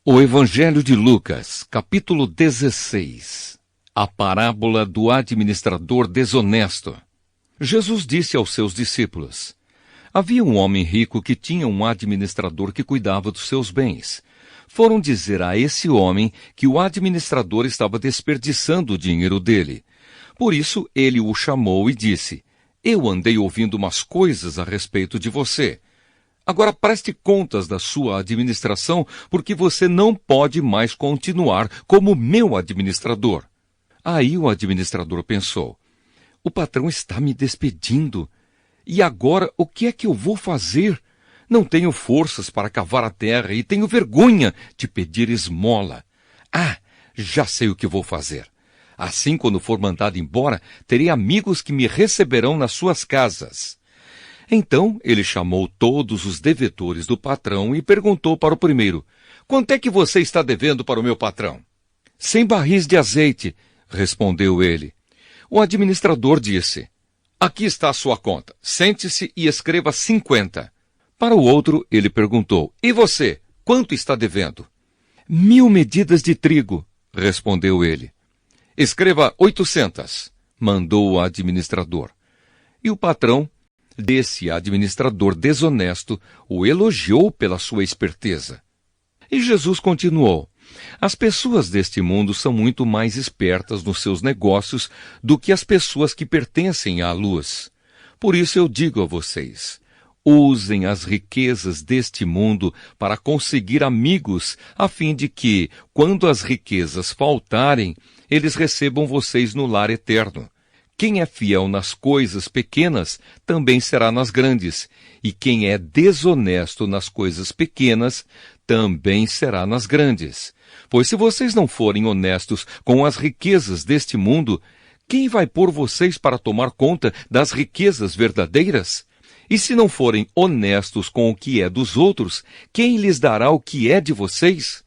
O Evangelho de Lucas, capítulo 16. A parábola do administrador desonesto. Jesus disse aos seus discípulos: havia um homem rico que tinha um administrador que cuidava dos seus bens. Foram dizer a esse homem que o administrador estava desperdiçando o dinheiro dele. Por isso ele o chamou e disse: eu andei ouvindo umas coisas a respeito de você. Agora preste contas da sua administração, porque você não pode mais continuar como meu administrador. Aí o administrador pensou: o patrão está me despedindo. E agora o que é que eu vou fazer? Não tenho forças para cavar a terra e tenho vergonha de pedir esmola. Já sei o que vou fazer. Assim, quando for mandado embora, terei amigos que me receberão nas suas casas. Então ele chamou todos os devedores do patrão e perguntou para o primeiro: quanto é que você está devendo para o meu patrão? 100 barris de azeite, respondeu ele. O administrador disse: aqui está a sua conta. Sente-se e escreva 50. Para o outro ele perguntou: e você, quanto está devendo? 1000 medidas de trigo, respondeu ele. Escreva 800, mandou o administrador. E o patrão desse administrador desonesto o elogiou pela sua esperteza. E Jesus continuou: as pessoas deste mundo são muito mais espertas nos seus negócios do que as pessoas que pertencem à luz. Por isso eu digo a vocês: usem as riquezas deste mundo para conseguir amigos, a fim de que, quando as riquezas faltarem, eles recebam vocês no lar eterno. Quem é fiel nas coisas pequenas, também será nas grandes. E quem é desonesto nas coisas pequenas, também será nas grandes. Pois se vocês não forem honestos com as riquezas deste mundo, quem vai pôr vocês para tomar conta das riquezas verdadeiras? E se não forem honestos com o que é dos outros, quem lhes dará o que é de vocês?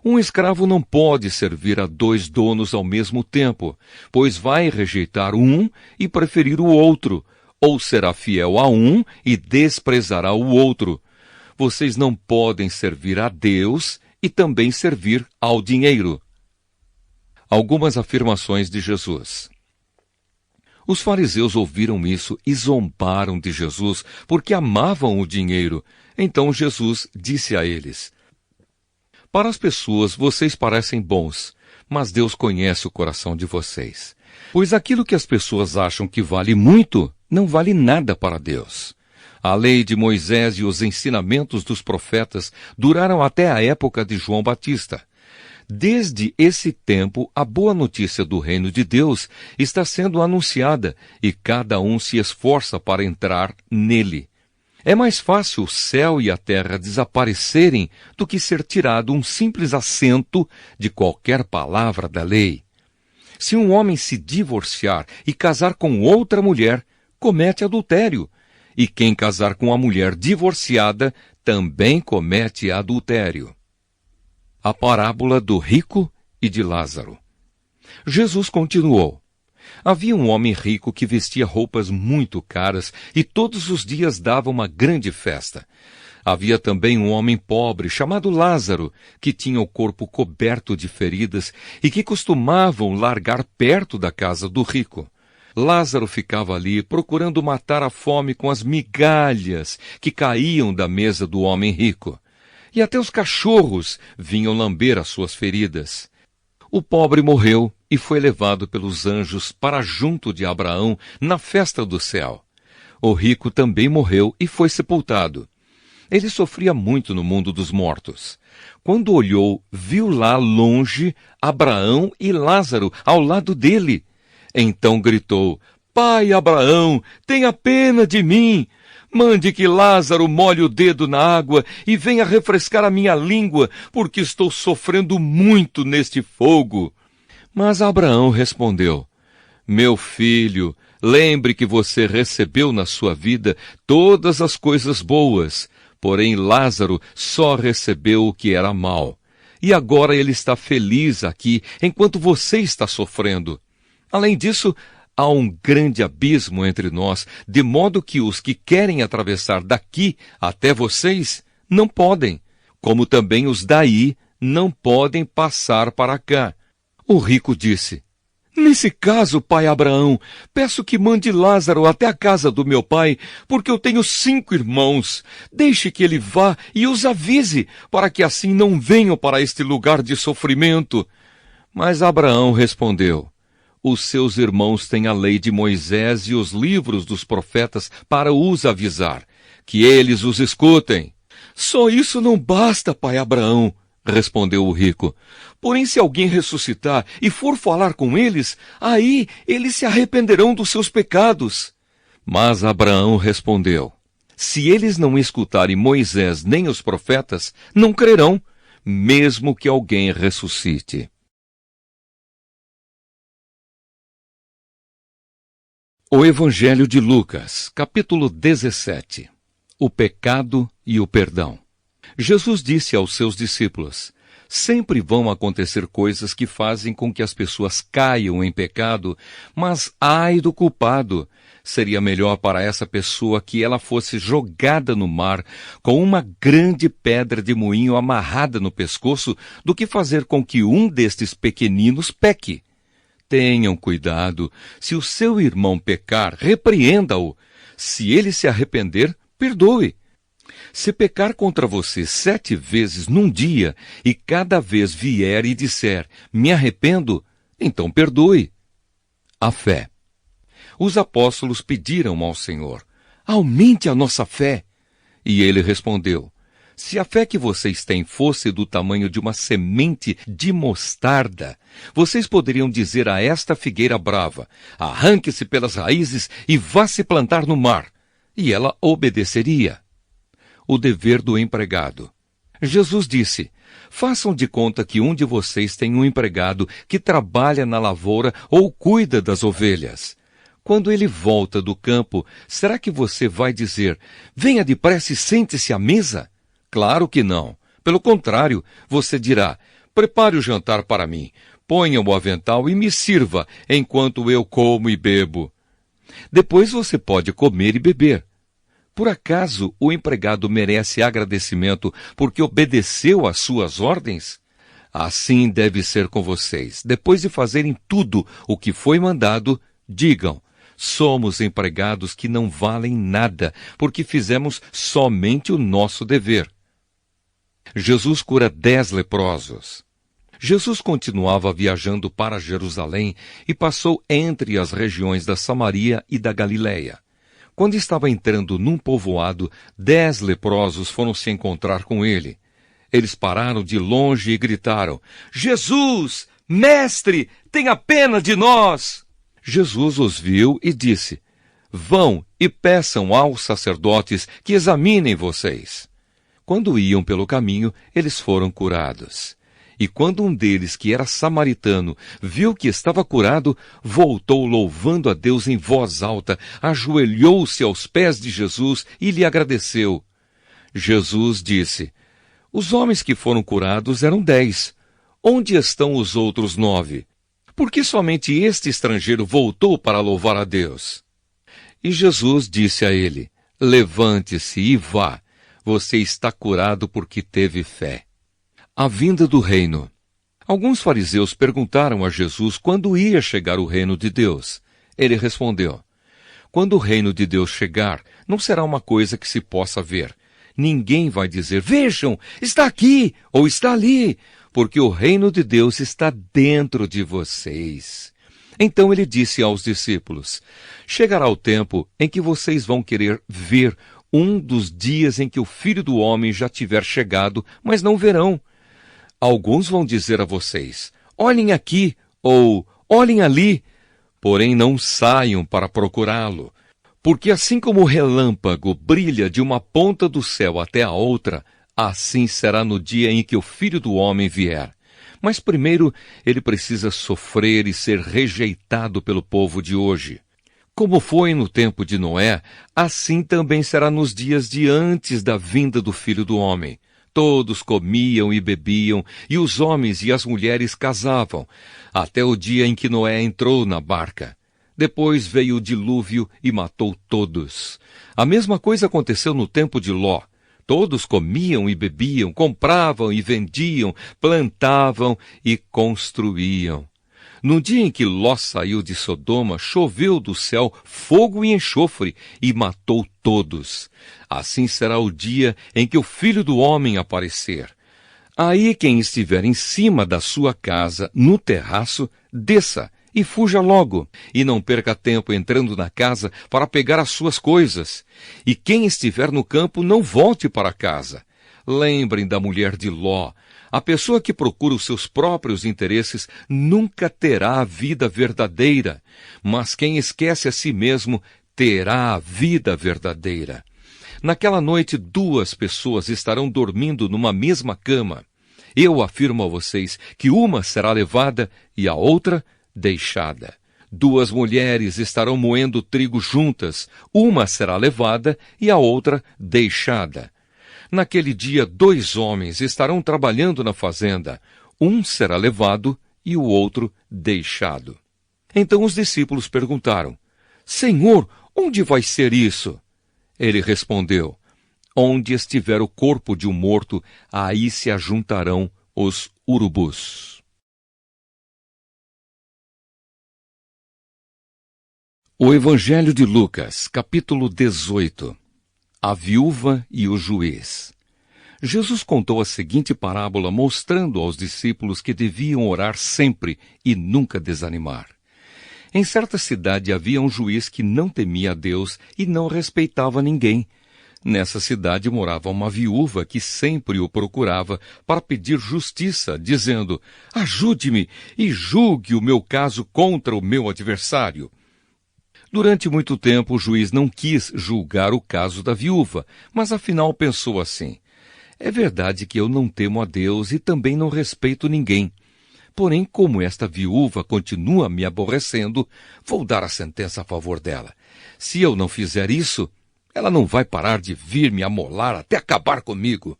Um escravo não pode servir a 2 donos ao mesmo tempo, pois vai rejeitar um e preferir o outro, ou será fiel a um e desprezará o outro. Vocês não podem servir a Deus e também servir ao dinheiro. Algumas afirmações de Jesus. Os fariseus ouviram isso e zombaram de Jesus, porque amavam o dinheiro. Então Jesus disse a eles: para as pessoas vocês parecem bons, mas Deus conhece o coração de vocês. Pois aquilo que as pessoas acham que vale muito, não vale nada para Deus. A lei de Moisés e os ensinamentos dos profetas duraram até a época de João Batista. Desde esse tempo, a boa notícia do reino de Deus está sendo anunciada e cada um se esforça para entrar nele. É mais fácil o céu e a terra desaparecerem do que ser tirado um simples acento de qualquer palavra da lei. Se um homem se divorciar e casar com outra mulher, comete adultério. E quem casar com a mulher divorciada também comete adultério. A parábola do rico e de Lázaro. Jesus continuou: havia um homem rico que vestia roupas muito caras e todos os dias dava uma grande festa. Havia também um homem pobre chamado Lázaro, que tinha o corpo coberto de feridas e que costumavam largar perto da casa do rico. Lázaro ficava ali procurando matar a fome com as migalhas que caíam da mesa do homem rico. E até os cachorros vinham lamber as suas feridas. O pobre morreu e foi levado pelos anjos para junto de Abraão na festa do céu. O rico também morreu e foi sepultado. Ele sofria muito no mundo dos mortos. Quando olhou, viu lá longe Abraão e Lázaro ao lado dele. Então gritou: Pai Abraão, tenha pena de mim. Mande que Lázaro molhe o dedo na água e venha refrescar a minha língua, porque estou sofrendo muito neste fogo. Mas Abraão respondeu: Meu filho, lembre que você recebeu na sua vida todas as coisas boas, porém Lázaro só recebeu o que era mal. E agora ele está feliz aqui, enquanto você está sofrendo. Além disso, há um grande abismo entre nós, de modo que os que querem atravessar daqui até vocês não podem, como também os daí não podem passar para cá. O rico disse: Nesse caso, pai Abraão, peço que mande Lázaro até a casa do meu pai, porque eu tenho 5 irmãos. Deixe que ele vá e os avise, para que assim não venham para este lugar de sofrimento. Mas Abraão respondeu: Os seus irmãos têm a lei de Moisés e os livros dos profetas para os avisar, que eles os escutem. Só isso não basta, pai Abraão, respondeu o rico. Porém, se alguém ressuscitar e for falar com eles, aí eles se arrependerão dos seus pecados. Mas Abraão respondeu: Se eles não escutarem Moisés nem os profetas, não crerão, mesmo que alguém ressuscite. O Evangelho de Lucas, capítulo 17. O pecado e o perdão. Jesus disse aos seus discípulos: Sempre vão acontecer coisas que fazem com que as pessoas caiam em pecado, mas ai do culpado! Seria melhor para essa pessoa que ela fosse jogada no mar com uma grande pedra de moinho amarrada no pescoço do que fazer com que um destes pequeninos peque. Tenham cuidado. Se o seu irmão pecar, repreenda-o. Se ele se arrepender, perdoe. Se pecar contra você 7 vezes num dia, e cada vez vier e disser, me arrependo, então perdoe. A fé. Os apóstolos pediram ao Senhor, aumente a nossa fé. E ele respondeu, se a fé que vocês têm fosse do tamanho de uma semente de mostarda, vocês poderiam dizer a esta figueira brava, arranque-se pelas raízes e vá se plantar no mar, e ela obedeceria. O dever do empregado. Jesus disse, façam de conta que um de vocês tem um empregado que trabalha na lavoura ou cuida das ovelhas. Quando ele volta do campo, será que você vai dizer, venha depressa e sente-se à mesa? Claro que não. Pelo contrário, você dirá, prepare o jantar para mim, ponha o avental e me sirva, enquanto eu como e bebo. Depois você pode comer e beber. Por acaso o empregado merece agradecimento porque obedeceu às suas ordens? Assim deve ser com vocês. Depois de fazerem tudo o que foi mandado, digam, somos empregados que não valem nada, porque fizemos somente o nosso dever. Jesus cura 10 leprosos. Jesus continuava viajando para Jerusalém e passou entre as regiões da Samaria e da Galileia. Quando estava entrando num povoado, 10 leprosos foram se encontrar com ele. Eles pararam de longe e gritaram, Jesus, mestre, tenha pena de nós! Jesus os viu e disse, vão e peçam aos sacerdotes que examinem vocês. Quando iam pelo caminho, eles foram curados. E quando um deles, que era samaritano, viu que estava curado, voltou louvando a Deus em voz alta, ajoelhou-se aos pés de Jesus e lhe agradeceu. Jesus disse, os homens que foram curados eram 10. Onde estão os outros 9? Por que somente este estrangeiro voltou para louvar a Deus? E Jesus disse a ele, levante-se e vá. Você está curado porque teve fé. A vinda do reino. Alguns fariseus perguntaram a Jesus quando ia chegar o reino de Deus. Ele respondeu, quando o reino de Deus chegar, não será uma coisa que se possa ver. Ninguém vai dizer, vejam, está aqui ou está ali, porque o reino de Deus está dentro de vocês. Então ele disse aos discípulos, chegará o tempo em que vocês vão querer ver um dos dias em que o Filho do Homem já tiver chegado, mas não verão. Alguns vão dizer a vocês, olhem aqui, ou olhem ali, porém não saiam para procurá-lo. Porque assim como o relâmpago brilha de uma ponta do céu até a outra, assim será no dia em que o Filho do Homem vier. Mas primeiro ele precisa sofrer e ser rejeitado pelo povo de hoje. Como foi no tempo de Noé, assim também será nos dias de antes da vinda do Filho do Homem. Todos comiam e bebiam, e os homens e as mulheres casavam, até o dia em que Noé entrou na barca. Depois veio o dilúvio e matou todos. A mesma coisa aconteceu no tempo de Ló. Todos comiam e bebiam, compravam e vendiam, plantavam e construíam. No dia em que Ló saiu de Sodoma, choveu do céu fogo e enxofre e matou todos. Assim será o dia em que o Filho do Homem aparecer. Aí quem estiver em cima da sua casa, no terraço, desça e fuja logo, e não perca tempo entrando na casa para pegar as suas coisas. E quem estiver no campo, não volte para casa. Lembrem da mulher de Ló. A pessoa que procura os seus próprios interesses nunca terá a vida verdadeira, mas quem esquece a si mesmo terá a vida verdadeira. Naquela noite, 2 pessoas estarão dormindo numa mesma cama. Eu afirmo a vocês que uma será levada e a outra deixada. 2 mulheres estarão moendo trigo juntas, uma será levada e a outra deixada. Naquele dia, 2 homens estarão trabalhando na fazenda. Um será levado e o outro deixado. Então os discípulos perguntaram: Senhor, onde vai ser isso? Ele respondeu: Onde estiver o corpo de um morto, aí se ajuntarão os urubus. O Evangelho de Lucas, capítulo 18. A viúva e o juiz. Jesus contou a seguinte parábola, mostrando aos discípulos que deviam orar sempre e nunca desanimar. Em certa cidade havia um juiz que não temia a Deus e não respeitava ninguém. Nessa cidade morava uma viúva que sempre o procurava para pedir justiça, dizendo: Ajude-me e julgue o meu caso contra o meu adversário. Durante muito tempo, o juiz não quis julgar o caso da viúva, mas afinal pensou assim: é verdade que eu não temo a Deus e também não respeito ninguém. Porém, como esta viúva continua me aborrecendo, vou dar a sentença a favor dela. Se eu não fizer isso, ela não vai parar de vir me amolar até acabar comigo.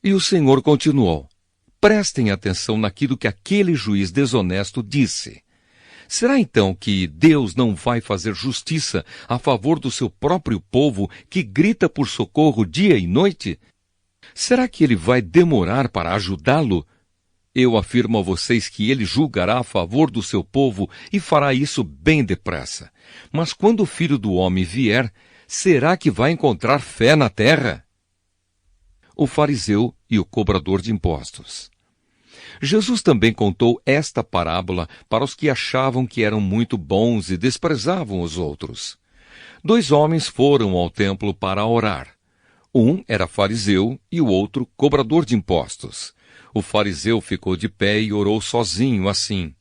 E o Senhor continuou: prestem atenção naquilo que aquele juiz desonesto disse. Será então que Deus não vai fazer justiça a favor do seu próprio povo que grita por socorro dia e noite? Será que ele vai demorar para ajudá-lo? Eu afirmo a vocês que ele julgará a favor do seu povo e fará isso bem depressa. Mas quando o Filho do Homem vier, será que vai encontrar fé na terra? O fariseu e o cobrador de impostos. Jesus também contou esta parábola para os que achavam que eram muito bons e desprezavam os outros. 2 homens foram ao templo para orar. Um era fariseu e o outro cobrador de impostos. O fariseu ficou de pé e orou sozinho assim: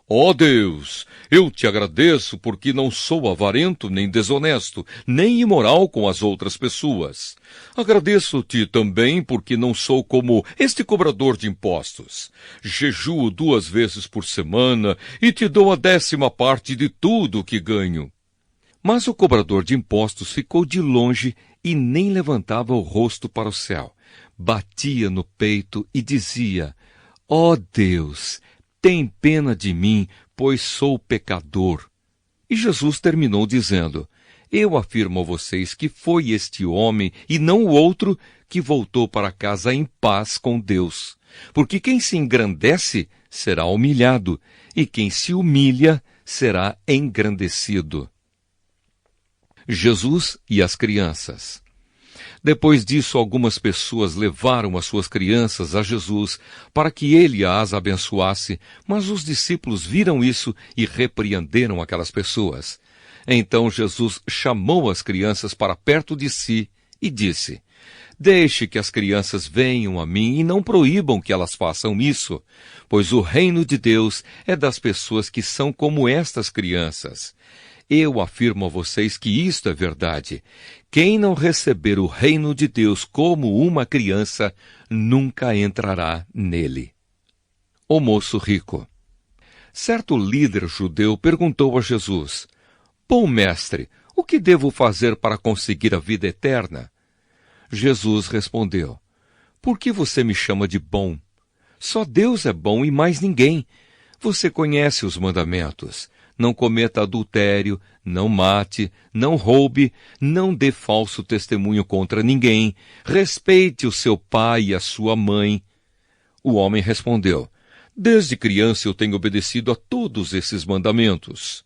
Ó Deus, eu te agradeço porque não sou avarento, nem desonesto, nem imoral com as outras pessoas. Agradeço-te também porque não sou como este cobrador de impostos. Jejuo 2 vezes por semana e te dou a 10ª parte de tudo o que ganho. Mas o cobrador de impostos ficou de longe e nem levantava o rosto para o céu. Batia no peito e dizia: Ó Deus, tem pena de mim, pois sou pecador. E Jesus terminou dizendo: Eu afirmo a vocês que foi este homem, e não o outro, que voltou para casa em paz com Deus. Porque quem se engrandece será humilhado, e quem se humilha será engrandecido. Jesus e as crianças. Depois disso, algumas pessoas levaram as suas crianças a Jesus para que ele as abençoasse, mas os discípulos viram isso e repreenderam aquelas pessoas. Então Jesus chamou as crianças para perto de si e disse: Deixe que as crianças venham a mim e não proíbam que elas façam isso, pois o reino de Deus é das pessoas que são como estas crianças. Eu afirmo a vocês que isto é verdade. Quem não receber o reino de Deus como uma criança, nunca entrará nele. O moço rico. Certo líder judeu perguntou a Jesus: Bom mestre, o que devo fazer para conseguir a vida eterna? Jesus respondeu: Por que você me chama de bom? Só Deus é bom e mais ninguém. Você conhece os mandamentos. não cometa adultério, não mate, não roube, não dê falso testemunho contra ninguém, respeite o seu pai e a sua mãe. O homem respondeu: desde criança eu tenho obedecido a todos esses mandamentos.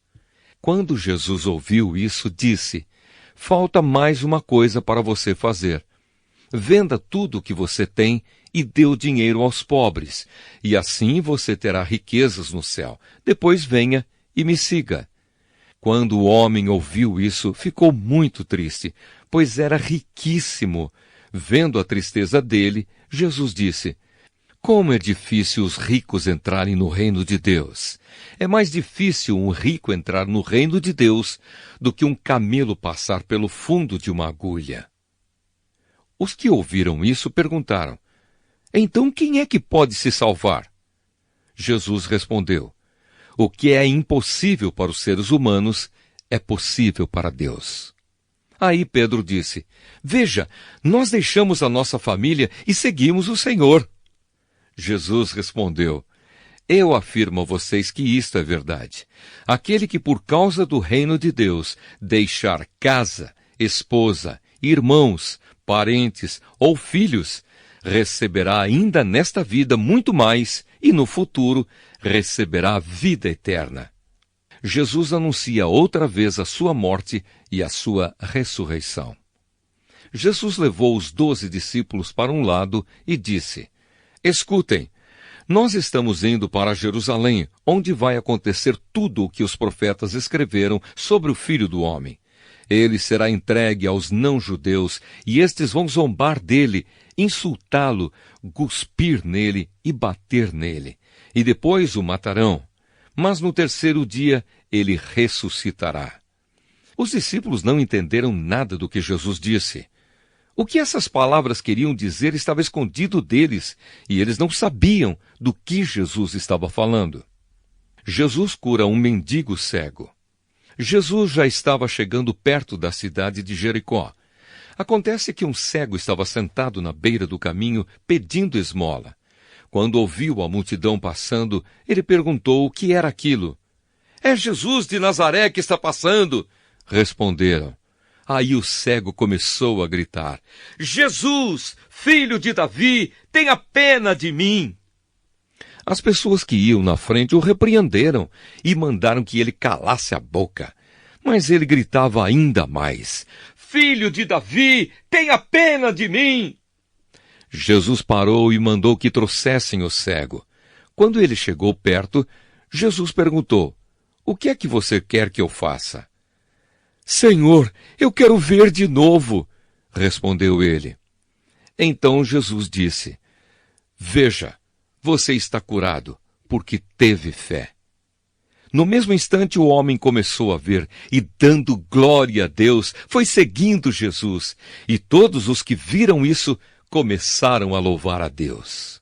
Quando Jesus ouviu isso, disse: falta mais uma coisa para você fazer. Venda tudo o que você tem e dê o dinheiro aos pobres, e assim você terá riquezas no céu. Depois venha e me siga. Quando o homem ouviu isso, ficou muito triste, pois era riquíssimo. Vendo a tristeza dele, Jesus disse: como é difícil os ricos entrarem no reino de Deus. É mais difícil um rico entrar no reino de Deus do que um camelo passar pelo fundo de uma agulha. Os que ouviram isso perguntaram: então quem é que pode se salvar? Jesus respondeu: o que é impossível para os seres humanos é possível para Deus. Aí Pedro disse: veja, nós deixamos a nossa família e seguimos o Senhor. Jesus respondeu: eu afirmo a vocês que isto é verdade. Aquele que por causa do reino de Deus deixar casa, esposa, irmãos, parentes ou filhos, receberá ainda nesta vida muito mais e no futuro receberá a vida eterna. Jesus anuncia outra vez a sua morte e a sua ressurreição. Jesus levou os 12 discípulos para um lado e disse: escutem, nós estamos indo para Jerusalém, onde vai acontecer tudo o que os profetas escreveram sobre o Filho do Homem. Ele será entregue aos não-judeus, e estes vão zombar dele, insultá-lo, cuspir nele e bater nele. E depois o matarão. Mas no terceiro dia ele ressuscitará. Os discípulos não entenderam nada do que Jesus disse. O que essas palavras queriam dizer estava escondido deles, e eles não sabiam do que Jesus estava falando. Jesus cura um mendigo cego. Jesus já estava chegando perto da cidade de Jericó. Acontece que um cego estava sentado na beira do caminho pedindo esmola. Quando ouviu a multidão passando, ele perguntou o que era aquilo. É Jesus de Nazaré que está passando, responderam. Aí o cego começou a gritar: Jesus, filho de Davi, tenha pena de mim! As pessoas que iam na frente o repreenderam e mandaram que ele calasse a boca. Mas ele gritava ainda mais: Filho de Davi, tenha pena de mim! Jesus parou e mandou que trouxessem o cego. Quando ele chegou perto, Jesus perguntou: O que é que você quer que eu faça? Senhor, eu quero ver de novo, respondeu ele. Então Jesus disse: Veja, você está curado, porque teve fé. No mesmo instante o homem começou a ver e, dando glória a Deus, foi seguindo Jesus. E todos os que viram isso começaram a louvar a Deus.